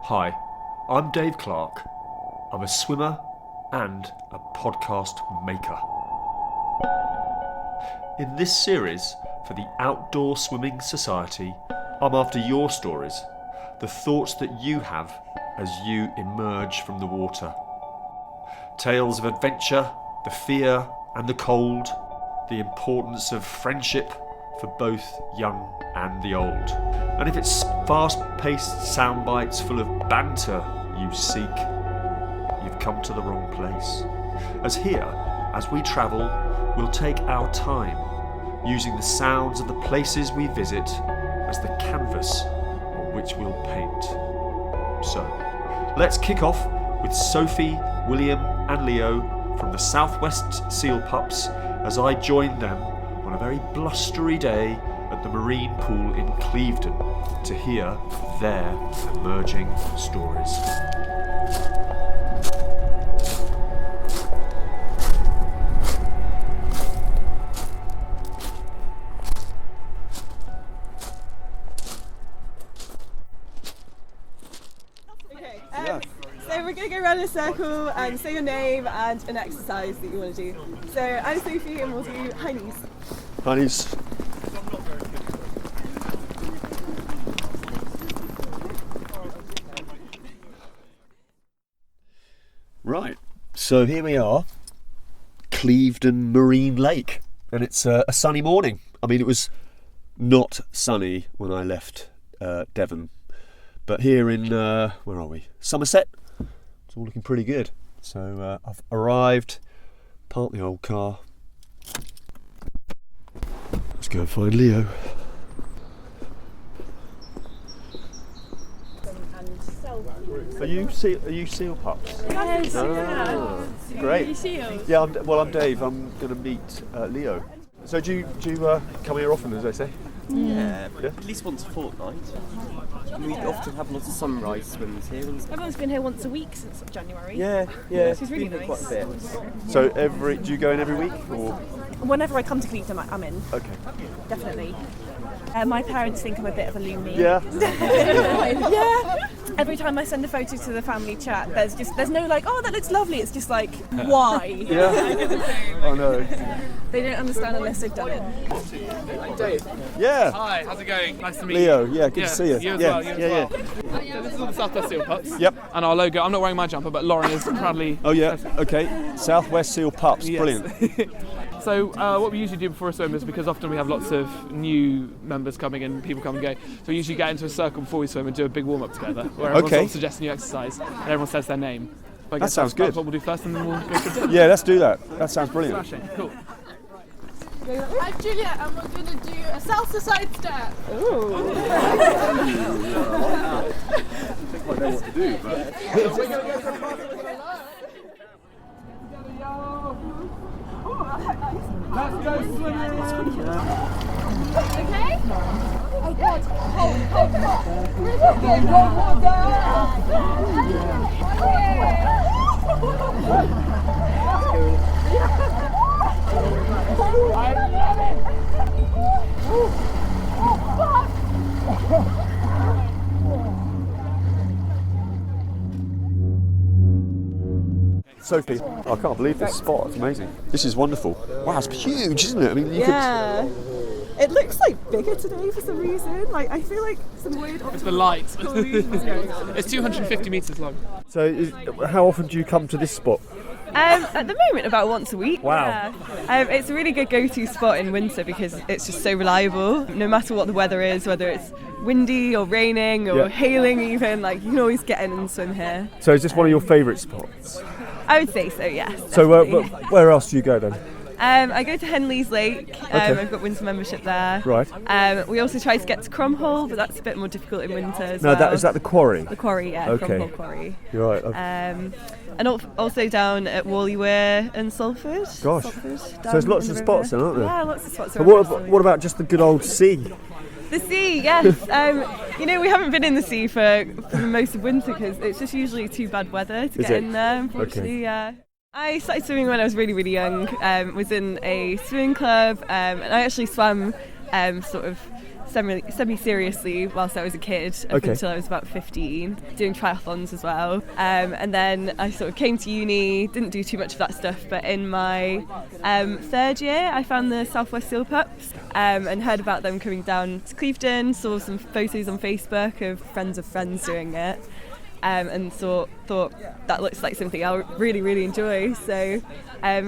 Hi, I'm Dave Clark. I'm a swimmer and a podcast maker. In this series for the Outdoor Swimming Society, I'm after your stories, the thoughts that you have as you emerge from the water. Tales of adventure, the fear and the cold, the importance of friendship for both young and the old. And if it's fast-paced sound bites full of banter you seek, you've come to the wrong place. As here, as we travel, we'll take our time, using the sounds of the places we visit as the canvas on which we'll paint. So, let's kick off with Sophie, William and Leo from the Southwest Seal Pups as I join them on a very blustery day at the marine pool in Clevedon to hear their emerging stories. So we're going to go around in a circle and say your name and an exercise that you want to do. So I'm Sophie and we'll do high knees. High knees. Right, so here we are, Clevedon Marine Lake, and it's a sunny morning. I mean, it was not sunny when I left Devon, but here in, where are we? Somerset, it's all looking pretty good. So I've arrived, parked the old car. Let's go and find Leo. Are you seal pups? Yes. Great. Are you seals? Yeah, I'm Dave. I'm going to meet Leo. So do you come here often, as they say? Yeah, at least once a fortnight. We often have lots of sunrise swims here. Everyone's been here once a week since January. Yeah, Which is really been here nice. quite a bit. So do you go in every week or? Whenever I come to Clevedon, I'm in, Okay. definitely. My parents think I'm a bit of a loony. Yeah. Yeah. Every time I send a photo to the family chat, there's no like, oh, that looks lovely. It's just like, why? Yeah. Oh no. They don't understand unless they've done it. Dave. Yeah. Hi, how's it going? Nice to meet Leo. you. Yeah. Good to see you. You as yeah. well. You as yeah. well. Yeah. This is all the Southwest Seal Pups. Yep. And our logo. I'm not wearing my jumper, but Lauren is proudly. Oh yeah. Okay. Southwest Seal Pups. Yes. Brilliant. So what we usually do before a swim is, because often we have lots of new members coming in, people come and go, so we usually get into a circle before we swim and do a big warm-up together, where everyone sort of suggests a new exercise and everyone says their name. So I That guess sounds that's good. what we'll do first, and then we'll go for a Yeah. Let's do that. That sounds brilliant. smashing. Cool. I'm Juliet and we're going to do a salsa side step. I think I know what to do, but. Let's go swimming! Okay? Oh God. Hold. Really? One more Sophie, I can't believe this spot. It's amazing. This is wonderful. Wow, it's huge, isn't it? I mean, Yeah. It looks like bigger today for some reason. Like I feel like some weird It's the light. illusions going on. It's 250 metres long. So, how often do you come to this spot? At the moment, about once a week. Wow. Yeah. It's a really good go-to spot in winter because it's just so reliable. No matter what the weather is, whether it's windy or raining or Yeah. hailing even, like you can always get in and swim here. So, is this one of your favourite spots? I would say so, yes. So, definitely. where else do you go then? I go to Henley's Lake. Okay. I've got winter membership there. Right. We also try to get to Cromhall, but that's a bit more difficult in winter as No, well. is that the quarry? The quarry, yeah, Okay. Cromhall Quarry. You're right. And also down at Whalley Weir and Salford. Gosh. Salford, So down there's lots in of the spots river. then, aren't there? Yeah, lots of spots. But around what about just the good old sea? The sea, yes. We haven't been in the sea for most of winter because it's just usually too bad weather to Is get it? in there, unfortunately. Yeah. I started swimming when I was really, really young. Was in a swimming club, and I actually swam sort of semi-seriously whilst I was a kid, up until I was about 15, doing triathlons as well. And then I sort of came to uni, didn't do too much of that stuff, but in my third year I found the Southwest Seal Pups and heard about them coming down to Clevedon, saw some photos on Facebook of friends doing it. And thought that looks like something I really, really enjoy. So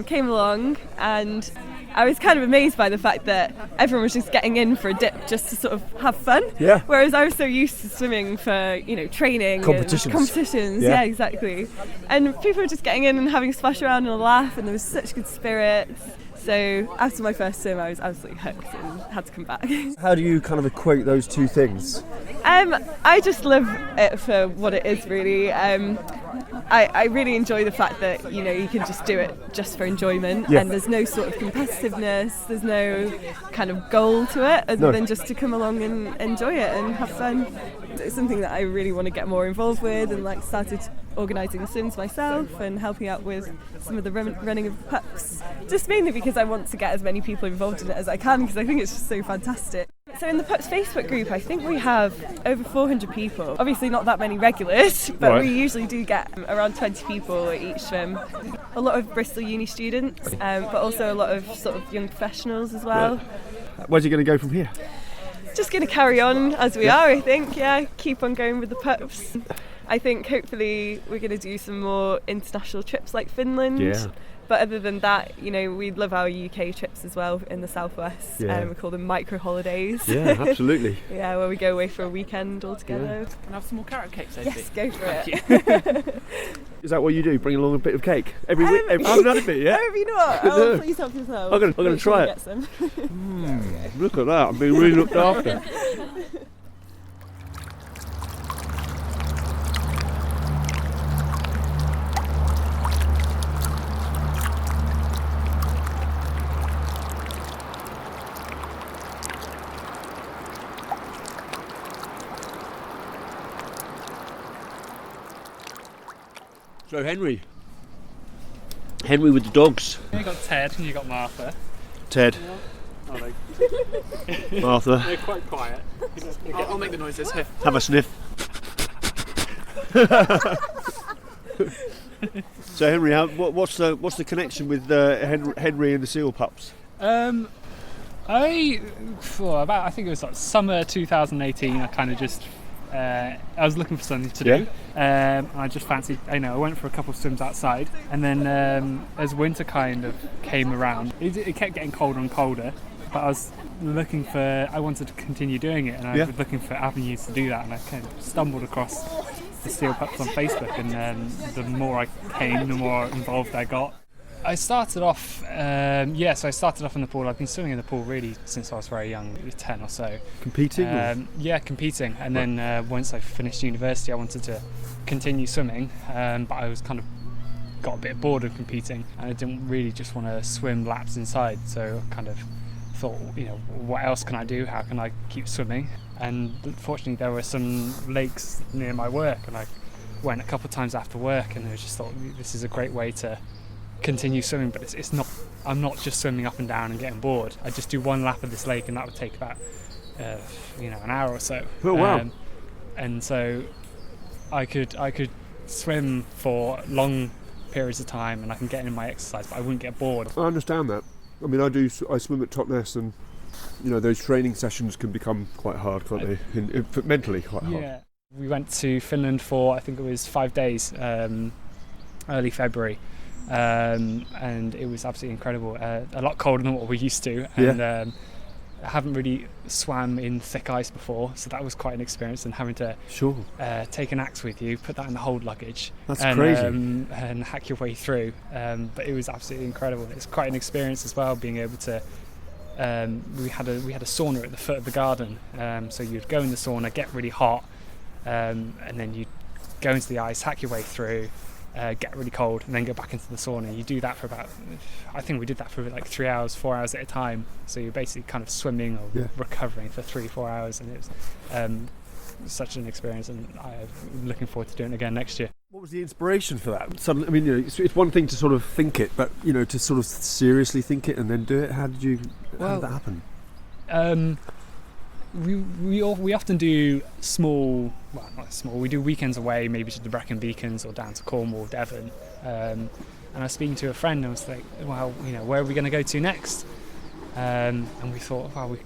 came along, and I was kind of amazed by the fact that everyone was just getting in for a dip just to sort of have fun. Yeah. Whereas I was so used to swimming for, training. Competitions. Yeah, exactly. And people were just getting in and having a splash around and a laugh, and there was such good spirits. So after my first swim, I was absolutely hooked and had to come back. How do you kind of equate those two things? I just love it for what it is, really. I really enjoy the fact that, you can just do it just for enjoyment, and there's no sort of competitiveness, there's no kind of goal to it other than just to come along and enjoy it and have fun. It's something that I really want to get more involved with, and started organising swims myself and helping out with some of the running of the pups, just mainly because I want to get as many people involved in it as I can, because I think it's just so fantastic. So in the Pups Facebook group, I think we have over 400 people. Obviously not that many regulars, but we usually do get around 20 people at each swim. A lot of Bristol uni students, but also a lot of sort of young professionals as well. Where's it going to go from here? Just going to carry on as we are, I think, keep on going with the pups. I think hopefully we're going to do some more international trips like Finland. Yeah. But other than that, we love our UK trips as well in the southwest. We call them micro holidays. Yeah, absolutely. Where we go away for a weekend all together. Can I have some more carrot cake, Sophie? Yes, go for it. Is that what you do? Bring along a bit of cake every week? I haven't had a bit yet. No, have you not? Oh, please help yourself. I'm going to try it. Look at that! I'm being really looked after. So Henry with the dogs. You got Ted and you got Martha. Ted. Oh, Martha. they're quite quiet. I'll make the noises here. Have a sniff. So Henry, what's the connection with Henry and the seal pups? I think it was like summer 2018. I kind of just I was looking for something to do. I just fancied, I went for a couple of swims outside, and then as winter kind of came around, it kept getting colder and colder, but I wanted to continue doing it, and I was looking for avenues to do that, and I kind of stumbled across the seal pups on Facebook, and the more I came, the more involved I got. I started off, in the pool. I've been swimming in the pool really since I was very young, 10 or so. Competing? Yeah, competing. And then once I finished university, I wanted to continue swimming, but I was kind of got a bit bored of competing, and I didn't really just want to swim laps inside. So I kind of thought, what else can I do? How can I keep swimming? And fortunately, there were some lakes near my work, and I went a couple of times after work, and I just thought this is a great way to continue swimming, but it's not. I'm not just swimming up and down and getting bored. I just do one lap of this lake, and that would take about an hour or so. Oh wow! And so I could swim for long periods of time, and I can get in my exercise, but I wouldn't get bored. I understand that. I mean, I swim at Totnes, and those training sessions can become quite hard, can't they? Mentally quite hard. Yeah. We went to Finland for, I think it was 5 days, early February. And it was absolutely incredible, a lot colder than what we're used to, and I haven't really swam in thick ice before, so that was quite an experience, and having to take an axe with you, put that in the hold luggage, crazy, and hack your way through, but it was absolutely incredible. It's quite an experience as well, being able to we had a sauna at the foot of the garden, so you'd go in the sauna, get really hot, and then you'd go into the ice, hack your way through, get really cold, and then go back into the sauna. You do that for I think we did that for like 3 hours, 4 hours at a time. So you're basically kind of swimming or recovering for 3-4 hours, and it was such an experience, and I'm looking forward to doing it again next year. What was the inspiration for that? Suddenly, I mean, it's one thing to sort of think it, but to sort of seriously think it and then do it. How did that happen? we often do small, well, not small, we do weekends away, maybe to the Brecon Beacons or down to Cornwall, Devon. And I was speaking to a friend and I was like, well, where are we going to go to next? And we thought, well, we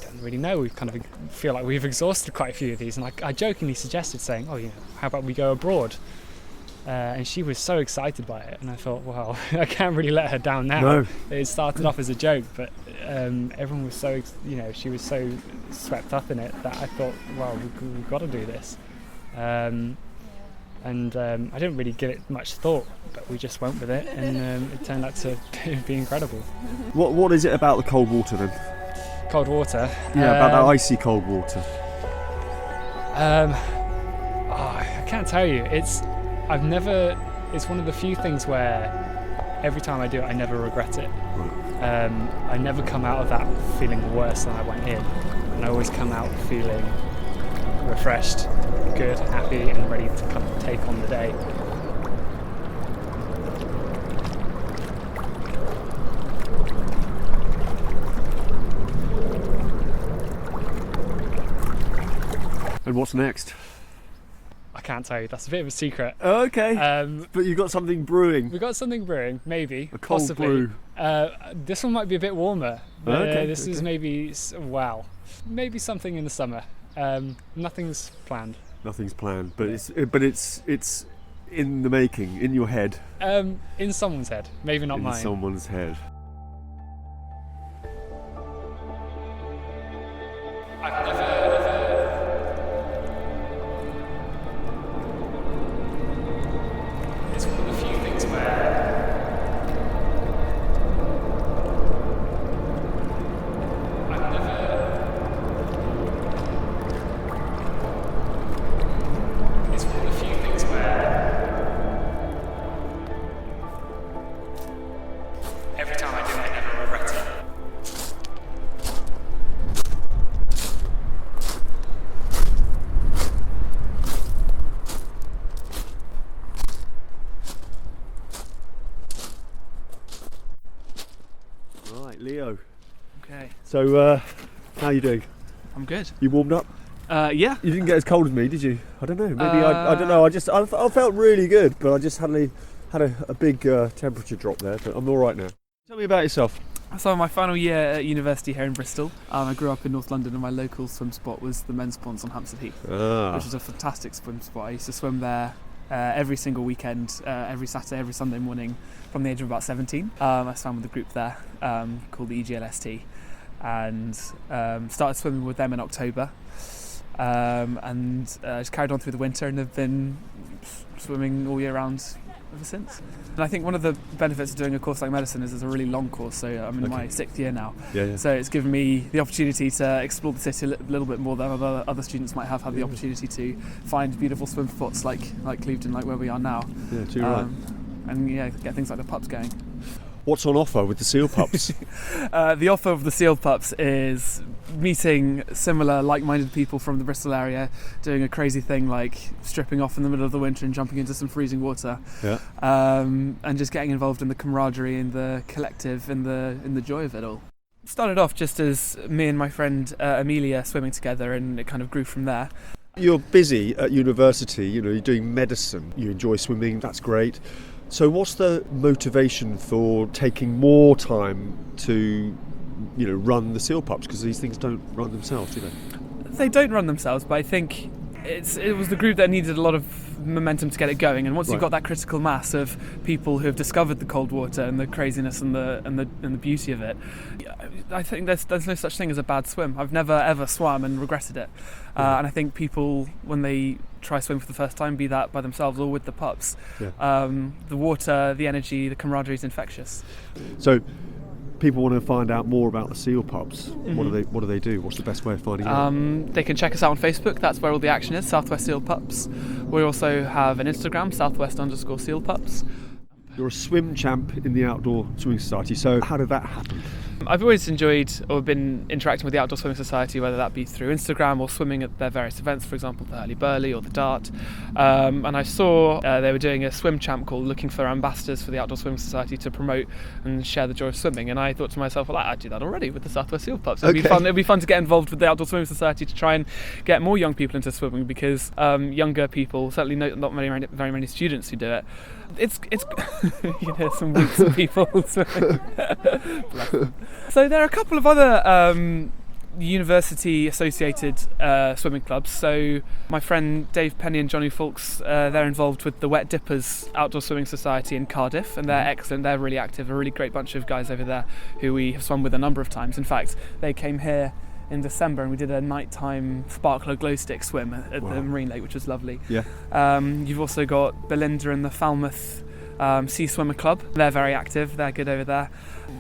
don't really know. We kind of feel like we've exhausted quite a few of these. And I jokingly suggested saying, how about we go abroad? And she was so excited by it, and I thought, well, I can't really let her down now. No. It started off as a joke, but everyone was so, she was so swept up in it that I thought, well, we've got to do this. And I didn't really give it much thought, but we just went with it, and it turned out to be incredible. What is it about the cold water then? Cold water? Yeah, about that icy cold water. I can't tell you. It's one of the few things where every time I do it, I never regret it. I never come out of that feeling worse than I went in, and I always come out feeling refreshed, good, happy, and ready to kind of take on the day. And what's next? I can't tell you. That's a bit of a secret. Oh, okay. But you've got something brewing. We've got something brewing, maybe. A cold possibly. brew. This one might be a bit warmer. Okay. This is maybe something in the summer. Nothing's planned. Nothing's planned, but it's in the making, in your head. In someone's head, maybe not mine. In someone's head. I've never. It's one of the few things where I've never. It's one of the few things where every time I do it, I never regret it. Right, Leo. Okay, So, how are you doing? I'm good. You warmed up? Yeah. You didn't get as cold as me, did you? I don't know. Maybe I don't know. I felt really good, but I just had a big temperature drop there. But I'm all right now. Tell me about yourself. So my final year at university here in Bristol, I grew up in North London, and my local swim spot was the men's ponds on Hampstead Heath, which was a fantastic swim spot. I used to swim there every single weekend, every Saturday, every Sunday morning from the age of about 17. I swam with a group there called the EGLST, and started swimming with them in October, and just carried on through the winter, and have been swimming all year round ever since. And I think one of the benefits of doing a course like medicine is it's a really long course, so I'm in my 6th year now. Yeah. So it's given me the opportunity to explore the city a little bit more than other students might have had the opportunity to find beautiful swim spots like Clevedon, like where we are now. Yeah, too right. And get things like the pups going. What's on offer with the seal pups? The offer of the sealed pups is meeting similar like-minded people from the Bristol area, doing a crazy thing like stripping off in the middle of the winter and jumping into some freezing water, and just getting involved in the camaraderie and the collective and the joy of it all. It started off just as me and my friend Amelia swimming together, and it kind of grew from there. You're busy at university, you're doing medicine, you enjoy swimming, that's great. So what's the motivation for taking more time to, run the seal pups? Because these things don't run themselves, do they? They don't run themselves, but I think it was the group that needed a lot of momentum to get it going. And once you've got that critical mass of people who have discovered the cold water and the craziness and the beauty of it, I think there's no such thing as a bad swim. I've never ever swam and regretted it. And I think people, when they try swim for the first time, be that by themselves or with the pups, the water, the energy, the camaraderie is infectious. So people want to find out more about the seal pups. Mm-hmm. What do they do? What's the best way of finding out? They can check us out on Facebook. That's where all the action is, Southwest Seal Pups. We also have an Instagram, Southwest_Seal Pups. You're a swim champ in the Outdoor Swimming Society, so how did that happen? I've always enjoyed or been interacting with the Outdoor Swimming Society, whether that be through Instagram or swimming at their various events, for example, the Hurley Burley or the Dart. And I saw they were doing a swim champ call looking for ambassadors for the Outdoor Swimming Society to promote and share the joy of swimming. And I thought to myself, well, I do that already with the Southwest Seal Pups. It'd be fun to get involved with the Outdoor Swimming Society to try and get more young people into swimming, because younger people, certainly not very many students who do it. It's you can hear some weeks of people swimming. So there are a couple of other university associated swimming clubs. So my friend Dave Penny and Johnny Fawkes, they're involved with the Wet Dippers Outdoor Swimming Society in Cardiff, and they're excellent. They're really active, a really great bunch of guys over there who we have swum with a number of times. In fact, they came here in December and we did a nighttime sparkler glow stick swim at the Marine Lake, which was lovely. You've also got Belinda and the Falmouth Sea Swimmer Club. They're very active, they're good over there.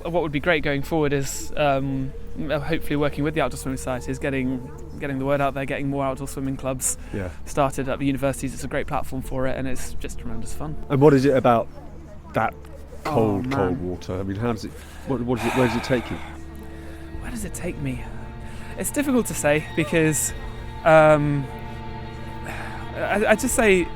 What would be great going forward is hopefully working with the Outdoor Swimming Society is getting the word out there, getting more outdoor swimming clubs started at the universities. It's a great platform for it, and it's just tremendous fun. And what is it about that cold water? I mean, how does it? Where does it take you? Where does it take me? It's difficult to say, because I just say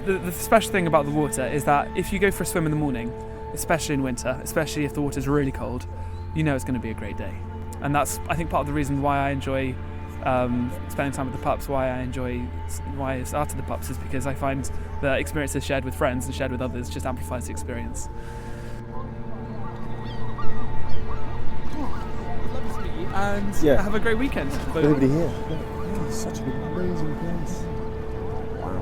the special thing about the water is that if you go for a swim in the morning, especially in winter, especially if the water's really cold, you know it's going to be a great day. And that's, I think, part of the reason why I enjoy spending time with the pups, why I started the pups, is because I find the experiences shared with friends and shared with others just amplifies the experience. And have a great weekend. Nobody here. Yeah, it's such an amazing place. Wow.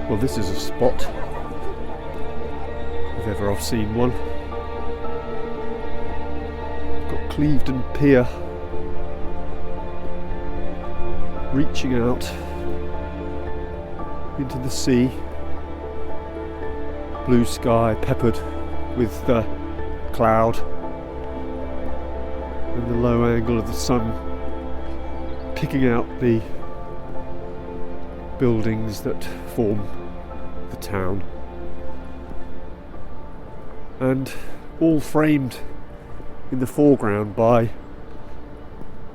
Well, this is a spot, if ever I've seen one. Got Clevedon Pier reaching out into the sea. Blue sky peppered with cloud, and the low angle of the sun picking out the buildings that form the town, and all framed in the foreground by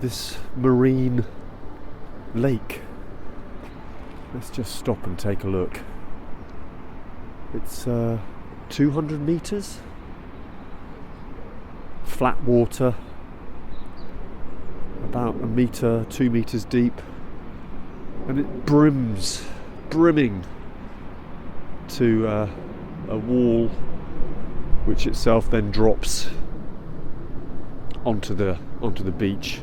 this marine lake. Let's just stop and take a look. It's 200 metres, flat water, about 1 metre, 2 metres deep, and it brimming to a wall which itself then drops onto the beach,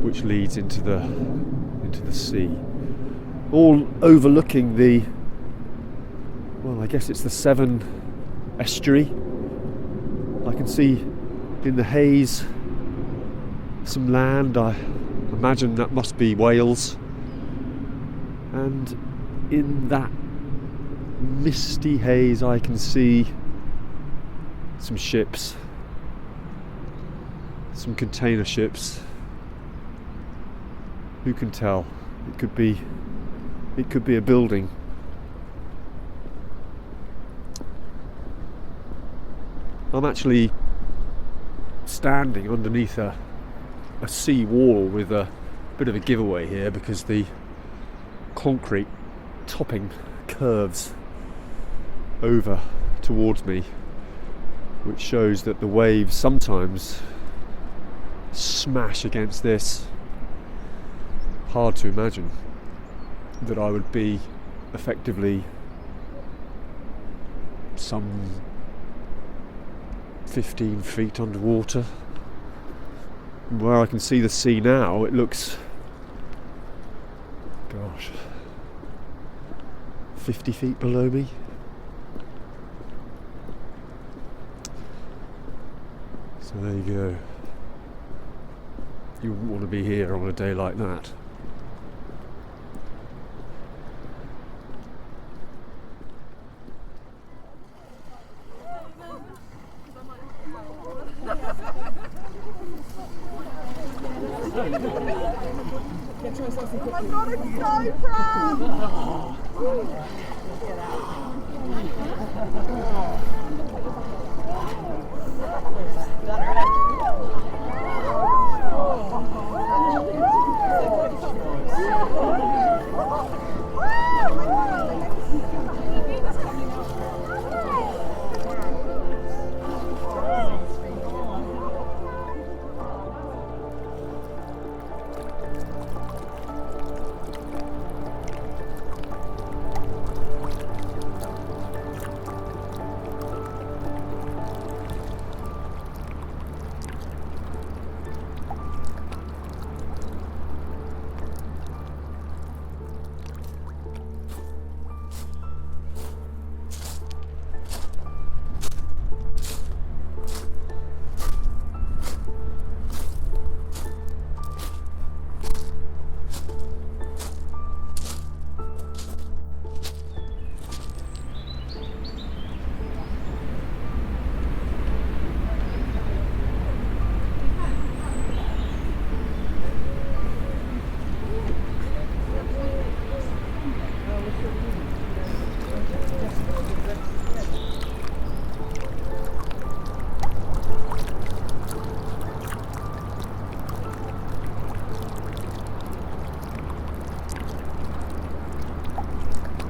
which leads into the sea, all overlooking the, well, I guess it's the Severn estuary. I can see in the haze some land. I imagine that must be Wales, and in that misty haze I can see some ships, some container ships. Who can tell? It could be a building. I'm actually standing underneath a sea wall with a bit of a giveaway here, because the concrete topping curves over towards me, which shows that the waves sometimes smash against this. Hard to imagine that I would be effectively some 15 feet underwater. Where I can see the sea now, it looks, gosh, 50 feet below me. So there you go. You wouldn't want to be here on a day like that. I'm not so proud!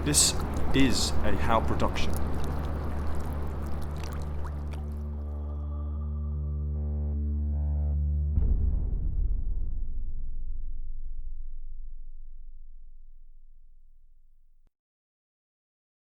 This is a How production.